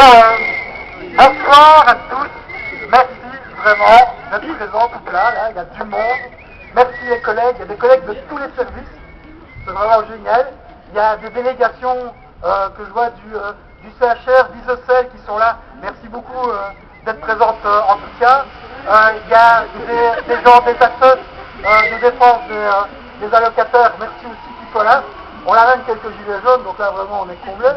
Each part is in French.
Bonsoir à tous. Merci vraiment d'être présents tout là. Il y a du monde. Merci les collègues. Il y a des collègues de tous les services. C'est vraiment génial. Il y a des délégations que je vois du CHR, d'Isocel qui sont là. Merci beaucoup d'être présentes en tout cas. Il y a des gens des assos de défense des allocataires. Merci aussi qu'ils soient là. On a même quelques gilets jaunes, donc là vraiment on est comblés.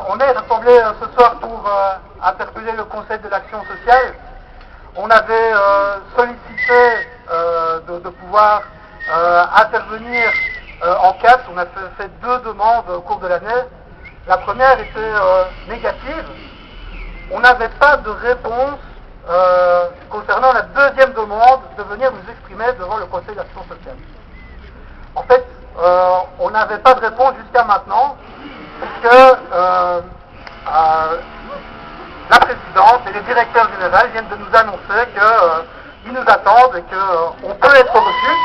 On est rassemblés ce soir pour interpeller le Conseil de l'action sociale. On avait sollicité de pouvoir intervenir en casse. On a fait 2 demandes au cours de l'année. La première était négative. On n'avait pas de réponse concernant la deuxième demande de venir nous exprimer devant le Conseil d'action sociale. En fait, on n'avait pas de réponse jusqu'à maintenant, puisque la présidente et le directeur général viennent de nous annoncer qu'ils nous attendent et qu'on peut être reçus.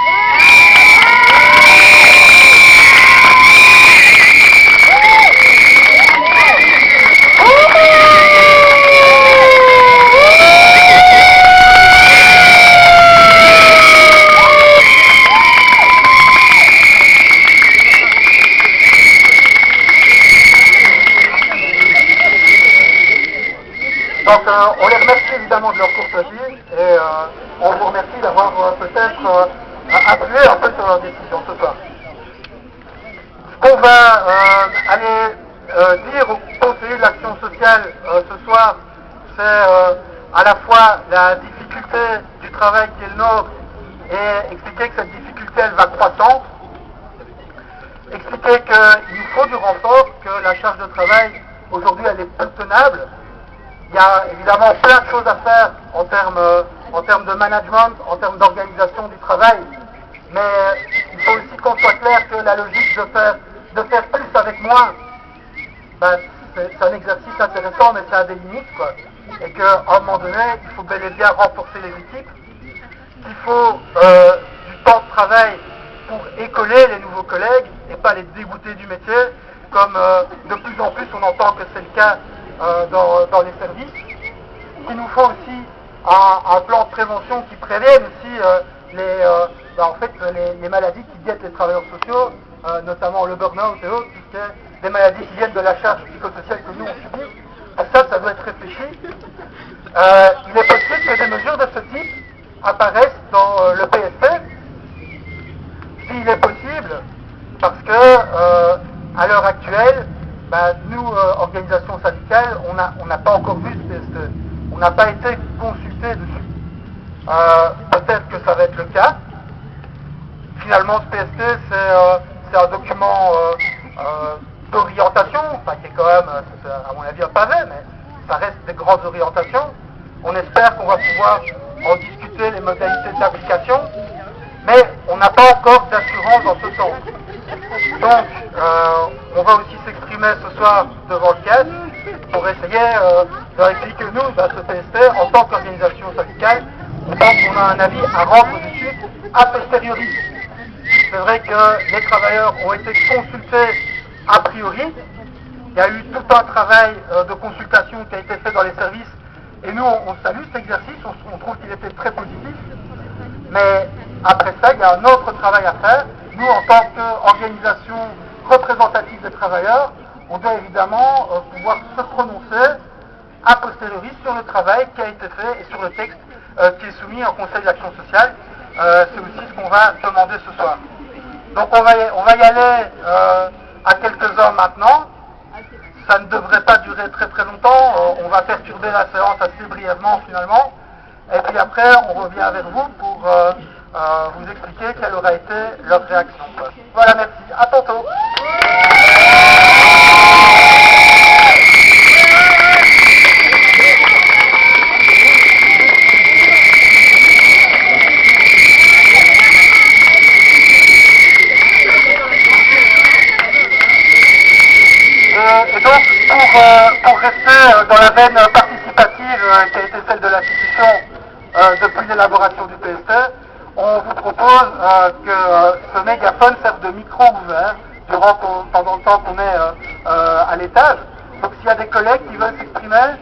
Donc on les remercie évidemment de leur courtoisie et on vous remercie d'avoir peut-être appuyé un peu sur leur décision ce soir. Ce qu'on va aller dire aux conseillers de l'action sociale ce soir, c'est à la fois la difficulté du travail qui est le nôtre et expliquer que cette difficulté elle va croissante, expliquer qu'il nous faut du renfort, que la charge de travail aujourd'hui elle est peu tenable. Il y a évidemment plein de choses à faire en termes de management, en termes d'organisation du travail, mais il faut aussi qu'on soit clair que la logique de faire plus avec moins, c'est un exercice intéressant, mais ça a des limites, quoi. Et qu'à un moment donné, il faut bel et bien renforcer les équipes, qu'il faut du temps de travail pour écoler les nouveaux collègues et pas les dégoûter du métier, comme de plus en plus on entend que c'est le cas dans les services. Il nous faut aussi un plan de prévention qui prévienne aussi les maladies qui guettent les travailleurs sociaux, notamment le burn-out et autres, puisque des maladies qui viennent de la charge psychosociale que nous on subit. Ça doit être réfléchi. Il est possible que des mesures de ce type apparaissent dans le PSP, s'il est possible, parce que à l'heure actuelle, nous, organisations syndicales, on n'a pas encore vu ce PSP. On n'a pas été consultés dessus. Peut-être que ça va être le cas. Finalement, ce PSP, c'est un document d'orientation, qui est quand même, à mon avis, un pavé, mais ça reste des grandes orientations. On espère qu'on va pouvoir en discuter les modalités d'application, mais on n'a pas encore d'assurance dans ce sens. Donc, on va aussi s'exprimer ce soir devant le CAS pour essayer de expliquer que nous, ce PSP, en tant qu'organisation syndicale, on pense qu'on a un avis à rendre dessus a posteriori. C'est vrai que les travailleurs ont été consultés a priori. Il y a eu tout un travail de consultation qui a été fait dans les services et nous, on salue cet exercice, on trouve qu'il était très positif. Mais après ça, il y a un autre travail à faire. Nous, en tant qu'organisation représentative des travailleurs, on doit évidemment pouvoir se prononcer a posteriori sur le travail qui a été fait et sur le texte qui est soumis au Conseil de l'action sociale. C'est aussi ce qu'on va demander ce soir. Donc on va y aller à quelques heures maintenant. Ça ne devrait pas durer très très longtemps. On va perturber la séance assez brièvement finalement. Et puis après, on revient vers vous pour vous expliquer quelle aura été leur réaction. Voilà, merci. À tantôt. Et donc, pour rester dans la veine participative qui a été celle de l'institution depuis l'élaboration du PST, on vous propose que ce mégaphone serve de micro ouvert. hein, pendant le temps qu'on est à l'étage. Donc s'il y a des collègues qui veulent s'exprimer,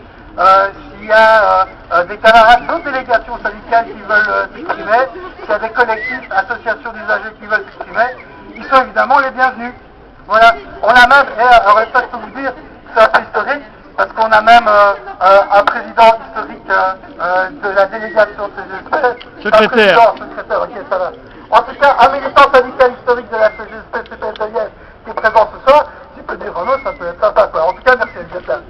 s'il y a des camarades d'autres délégations syndicales qui veulent s'exprimer, s'il y a des collectifs, associations d'usagers qui veulent s'exprimer, ils sont évidemment les bienvenus. Voilà, on a même, et alors ça je peux vous dire, c'est un peu historique, parce qu'on a même un président historique de la délégation CGSP. Secrétaire. Secrétaire, ok, ça va. En tout cas, un militant syndical historique de la CGSP, CPF de Liège, qui est présent ce soir. Tu peux dire un mot, ça peut être sympa, quoi. En tout cas, merci, Elisabeth.